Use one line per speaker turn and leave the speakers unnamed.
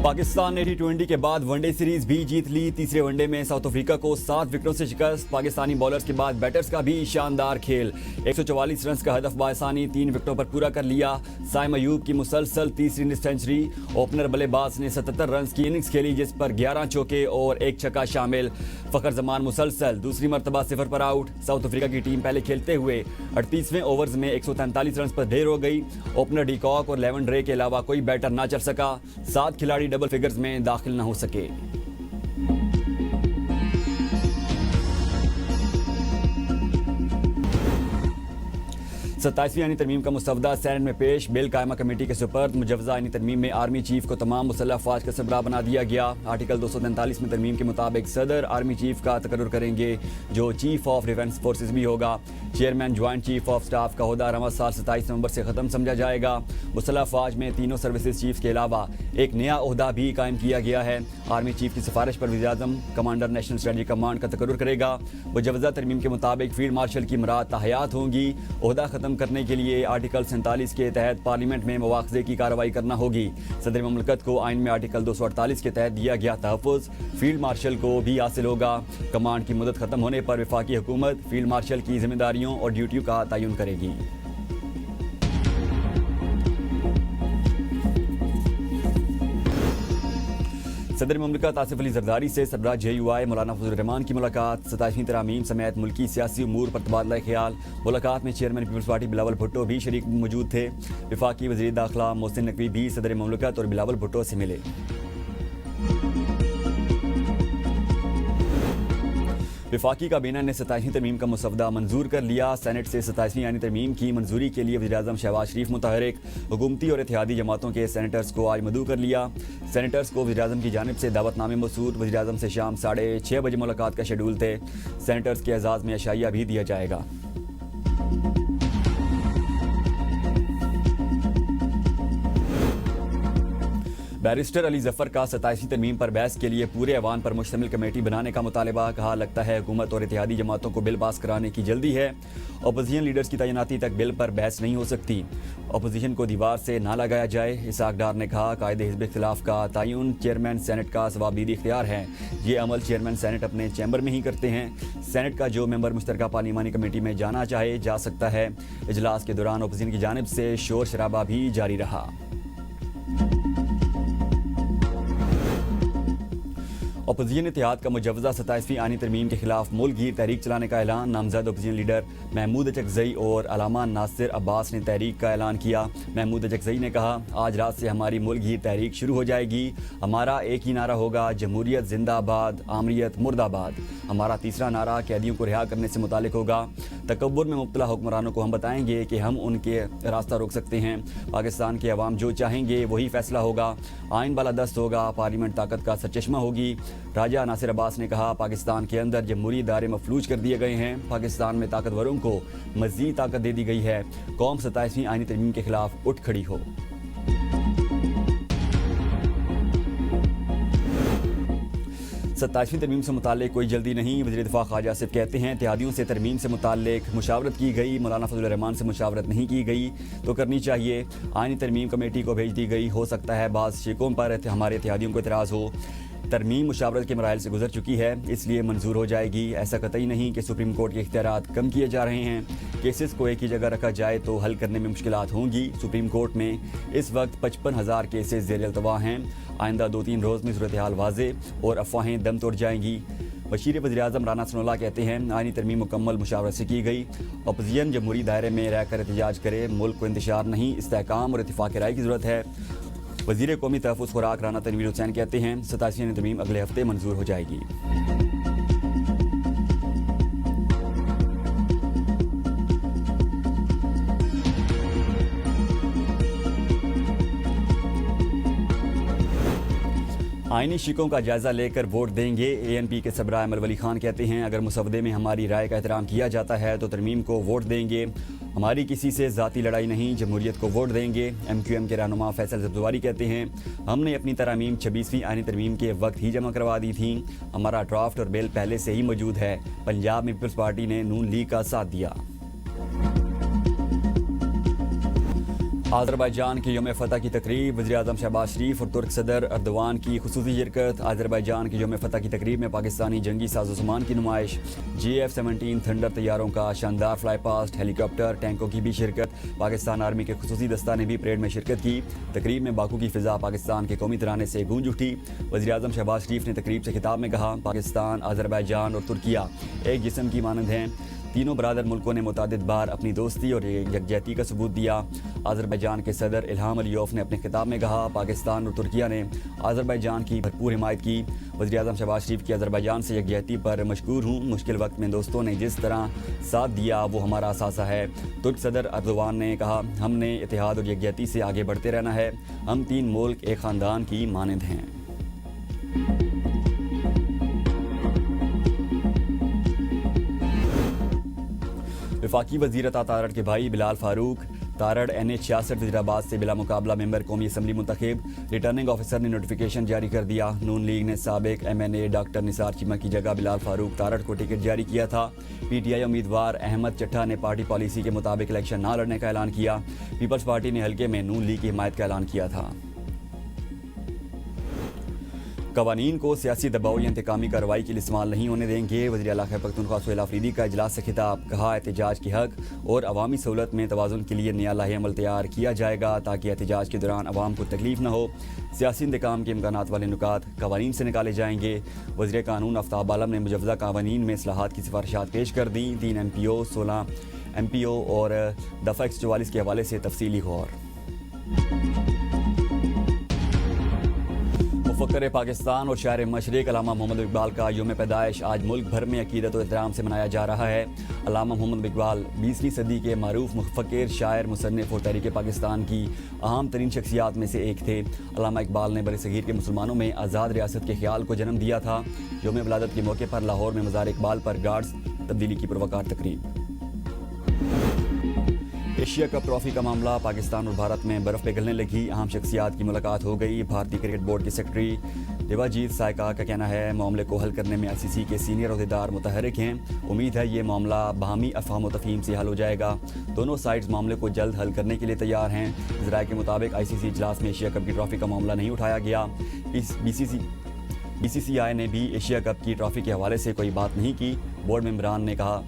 पाकिस्तान ने टी20 के बाद वनडे सीरीज भी जीत ली। तीसरे वनडे में साउथ अफ्रीका को 7 विकेटों से शिकस्त। पाकिस्तानी बॉलर्स के बाद बैटर्स का भी शानदार खेल। 144 रन का हदफ बासानी 3 विकेटों पर पूरा कर लिया। साइम अयूब की मुसलसल तीसरी सेंचुरी। ओपनर बल्लेबाज ने 77 रन की इनिंग्स खेली, जिस पर 11 चौके और 1 छक्का शामिल। फखर जमान मुसलसल दूसरी मरतबा 0 पर आउट। साउथ अफ्रीका की टीम पहले खेलते हुए 38वें ओवर्स में 143 रन पर ढेर हो गई। ओपनर डिकॉक और लेवन ड्रे के अलावा कोई बैटर ना चल सका। 7 खिलाड़ी डबल फिगर्स में दाखिल न हो सके। 27वीं आईनी तरमीम का मुसवदा सेनेट में पेश। बिल कायमा कमेटी के सुपर्द। मुजवजा आईनी तरमीम में आर्मी चीफ को तमाम मुसल्लह अफवाज का सरबराह बना दिया गया। आर्टिकल 243 में तरमीम के मुताबिक सदर आर्मी चीफ का तकर्रुर करेंगे, जो चीफ ऑफ डिफेंस फोर्सेज भी होगा। Chairman joint chief of staff का ओहदा रवा साल 27 नवंबर से खत्म समझा जाएगा। मुसल्लह अफवाज में तीनों सर्विसेज चीफ के अलावा एक नया ओहदा भी कायम किया गया है। आर्मी चीफ की सिफारिश पर वज़ीर-ए-आज़म कमांडर नेशनल स्ट्रेटजी कमांड का तकर्रुर करेगा। मुजवजा तरमीम के मुताबिक फील्ड मार्शल की मुराद ताहयात होंगी। ओहदा खत्म करने के लिए आर्टिकल 47 के तहत पार्लियामेंट में मुआखजे की कार्रवाई करना होगी। सदर ममलकत को आइन में आर्टिकल 248 के तहत दिया गया तहफ़्फ़ुज़ फील्ड मार्शल को भी हासिल होगा। कमांड की मुद्दत खत्म होने पर वफाकी हुकूमत फील्ड मार्शल की जिम्मेदारियों और ड्यूटियों का तयन करेगी। सदर ममलकत आसिफ अली जरदारी से सरबराह JUI मौलाना फजल रहमान की मुलाकात। 27वीं तरामीम समेत मुल्की सियासी उमूर पर तबादला ख्याल। मुलाकात में चेयरमैन पीपल्स पार्टी बिलावल भुट्टो भी शरीक मौजूद थे। वफाकी वज़ीर दाखिला मोहसिन नकवी भी सदर ममलकत और बिलावल भुट्टो से मिले। वफाकी काबीना ने 27वीं तरमीम का मुसवदा मंजूर कर लिया। सेनेट से 27वीं आईनी तरमीम की मंजूरी के लिए वज़ीर-ए-आज़म शहबाज शरीफ मुतहरिक। हुकूमती और इत्तेहादी जमातों के सेनेटर्स को आज मदऊ कर लिया। सेनेटर्स को वज़ीर-ए-आज़म की जानिब से दावतनामे मौसूल। वज़ीर-ए-आज़म से शाम 6:30 बजे मुलाकात का शेड्यूल थे। सेनेटर्स के एजाज़ में अशाइया भी दिया जाएगा। बैरिस्टर अली जफर का 27वीं तरमीम पर बहस के लिए पूरे ऐवान पर मुश्तमिल कमेटी बनाने का मुतालबा। कहा, लगता है हुकूमत और इत्तेहादी जमातों को बिल पास कराने की जल्दी है। अपोजिशन लीडर्स की तैनाती तक बिल पर बहस नहीं हो सकती। अपोजिशन को दीवार से ना लगाया जाए। इसाक डार ने कहा, कायदे हिज़्ब इख्तिलाफ का तयन चेयरमैन सेनेट का जवाबदीदी इख्तियार है। ये अमल चेयरमैन सेनेट अपने चैम्बर में ही करते हैं। सेनेट का जो मेंबर मुश्तरका पार्लिमानी कमेटी में जाना चाहे जा सकता है। इजलास के दौरान अपोजिशन की जानिब से शोर शराबा भी जारी रहा। अपोजिशन इत्तेहाद का मुजवजा 27वीं आईनी तरमीम के खिलाफ मुल्क गिर तहरीक चलाने का ऐलान। नामजद अपोजिशन लीडर महमूद अचकज़ई और अलामा नासिर अब्बास ने तहरीक का ऐलान किया। महमूद अचकज़ई ने कहा, आज रात से हमारी मुल्क गिर तहरीक शुरू हो जाएगी। हमारा एक ही नारा होगा, जमहूरियत जिंदाबाद, आमरीत मुर्दाबाद। हमारा तीसरा नारा कैदियों को रिहा करने से मुतालिक होगा। तकब्बुर में मुब्तला हुक्मरानों को हम बताएंगे कि हम उनके रास्ता रोक सकते हैं। पाकिस्तान के अवाम जो चाहेंगे वही फैसला होगा। आइन बालादस्त होगा। पार्लियामेंट ताकत का सरचश्मा होगी। राजा नासिर अब्बास ने कहा, पाकिस्तान के अंदर जमहूरी इदारे मफलूज कर दिए गए हैं। पाकिस्तान में ताकतवरों को मज़ीद ताकत दे दी गई है। कौम 27वीं आईनी तरमीम के खिलाफ उठ खड़ी हो। सत्ताईसवीं तरमीम से मुताल्लिक कोई जल्दी नहीं। वज़ीर दिफा ख्वाजा आसिफ कहते हैं, इत्तेहादियों से तरमीम से मुताल्लिक मुशावरत की गई। मौलाना फजल रहमान से मुशावरत नहीं की गई तो करनी चाहिए। आईनी तरमीम कमेटी को भेज दी गई। हो सकता है बाज़ शिकों पर हमारे इत्तेहादियों को एतराज़ हो। तरमीम मुशावरत के मराइल से गुजर चुकी है, इसलिए मंजूर हो जाएगी। ऐसा कतई नहीं कि सुप्रीम कोर्ट के इख्तियारात कम किए जा रहे हैं। केसेस को एक ही जगह रखा जाए तो हल करने में मुश्किलात होंगी। सुप्रीम कोर्ट में इस वक्त 55,000 केसेस ज़ेर अल्तवा हैं। आइंदा 2-3 रोज़ में सूरत हाल वाज़े और अफवाहें दम तोड़ जाएंगी। बशीर वज़ीर-ए-आज़म राना सनाउल्लाह कहते हैं, आईनी तरमीम मुकम्मल मुशावरत से की गई। अपोजिशन जमहूरी दायरे में रहकर एहतजाज करे। मुल्क को इंतशार नहीं, इस्तेहकाम और इत्तिफाक़ राय की ज़रूरत है। वज़ीर कौमी तहफ़्फ़ुज़ खुराक राना तनवीर हुसैन कहते हैं, 27वीं तरमीम अगले हफ्ते मंजूर हो जाएगी। आईनी शिकों का जायजा लेकर वोट देंगे। ANP के सरबराह अमर वली खान कहते हैं, अगर मुसवदे में हमारी राय का एहतराम किया जाता है तो तरमीम को वोट देंगे। हमारी किसी से ज़ाती लड़ाई नहीं, जमहूरियत को वोट देंगे। MQM के रहनुमा फैसल जब्दवारी कहते हैं, हमने अपनी तरमीम 26वीं आईनी तरमीम के वक्त ही जमा करवा दी थी। हमारा ड्राफ्ट और बिल पहले से ही मौजूद है। पंजाब में पीपल्स पार्टी ने नून लीग का साथ दिया। अज़रबैजान की यौम फ़तह की तकरीब, वज़ीर-ए-आज़म शहबाज शरीफ और तुर्क सदर अर्दवान की खुसूसी शिरकत। अज़रबैजान की यौम फ़तह की तकरीब में पाकिस्तानी जंगी साज़ो-सामान की नुमाइश, GF-17 थंडर तैयारों का शानदार फ्लाई पास्ट, हेलीकॉप्टर, टैंकों की भी शिरकत। पाकिस्तान आर्मी के खुसूसी दस्ता ने भी परेड में शिरकत की। तकरीब में बाकू की फ़िज़ा पाकिस्तान के कौमी तराने से गूंज उठी। वज़ीर-ए-आज़म शहबाज शरीफ ने तकरीब से खिताब में कहा, पाकिस्तान, अज़रबैजान और तुर्किया एक जिस्म की मानंद हैं। तीनों बरादर मुल्कों ने मुतादिद बार अपनी दोस्ती और यकजहती का सबूत दिया। अज़रबैजान के सदर इल्हाम अलियोफ ने अपने खिताब में कहा, पाकिस्तान और तुर्किया ने अज़रबैजान की भरपूर हिमायत की। वज़ीर-ए-आज़म शहबाज शरीफ की अज़रबैजान से यकजहती पर मशकूर हूँ। मुश्किल वक्त में दोस्तों ने जिस तरह साथ दिया वो हमारा असासा है। तुर्क सदर अर्दवान ने कहा, हमने इत्तेहाद और यकजहती से आगे बढ़ते रहना है। हम तीन मुल्क एक ख़ानदान की मानंद हैं। वफाकी वज़ीर तारड़ के भाई बिलाल फारूक तारड़ NH-66 वज़ीराबाद से बिला मुकाबला मेंबर कौमी असम्बली मुंतखब। रिटर्निंग ऑफिसर ने नोटिफिकेशन जारी कर दिया। नून लीग ने साबिक MNA डॉक्टर निसार चीमा की जगह बिलाल फारूक तारड़ को टिकट जारी किया था। PTI उम्मीदवार अहमद चट्टा ने पार्टी पॉलिसी के मुताबिक इलेक्शन न लड़ने का ऐलान किया। पीपल्स पार्टी ने हल्के में नून लीग की हिमायत का ऐलान किया था। कवानीन को सियासी दबाव या इंतकामी कार्रवाई के लिए इस्तेमाल नहीं होने देंगे। वज़ीर आला खैबर पख्तूनख्वा सुहेल आफरीदी का इजलास से खिताब, कहा एहतजाज की हक और अवामी सहूलत में तवाज़ुन के लिए नया लाहे अमल तैयार किया जाएगा ताकि एहतजाज के दौरान अवाम को तकलीफ न हो। सियासी इंतकाम के इम्कानात वाले नुकात कवानीन से निकाले जाएंगे। वज़ीर कानून आफ्ताब आलम ने मुजव्वज़ा कवानीन में इस्लाहात की सिफारिशात पेश कर दी। 3 MPO 16 MPO और दफ़ा 144 के हवाले से तफसीली गौर। मुफ़क्किर पाकिस्तान और शायर मशरिक़ अल्लामा मोहम्मद इकबाल का यौम पैदाइश आज मुल्क भर में अकीदत और एहतराम से मनाया जा रहा है। अल्लामा मोहम्मद इकबाल 20वीं सदी के मारूफ मुफ़क्किर, शायर, मुसन्निफ़ और तहरीक पाकिस्तान की अहम तरीन शख्सियात में से एक थे। अल्लामा इकबाल ने बरसगीर के मुसलमानों में आज़ाद रियासत के ख्याल को जन्म दिया था। यौम विलादत के मौके पर लाहौर में मज़ार इकबाल पर गार्ड्स तब्दीली की पुरवकार तकरीब। एशिया कप ट्रॉफी का मामला, पाकिस्तान और भारत में बर्फ़ पिघलने लगी। अहम शख्सियात की मुलाकात हो गई। भारतीय क्रिकेट बोर्ड के सेक्रेटरी देवाजीत सायका का कहना है, मामले को हल करने में ICC के सीनियर अहदेदार मुतहरिक हैं। उम्मीद है ये मामला बाहमी अफ़हाम व तफ़हीम से हल हो जाएगा। दोनों साइड्स मामले को जल्द हल करने के लिए तैयार हैं। ज़राए के मुताबिक ICC इजलास में एशिया कप की ट्रॉफी का मामला नहीं उठाया गया। BCCI ने भी एशिया कप की ट्रॉफी के हवाले से कोई बात नहीं की। बोर्ड मेंबरान ने कहा,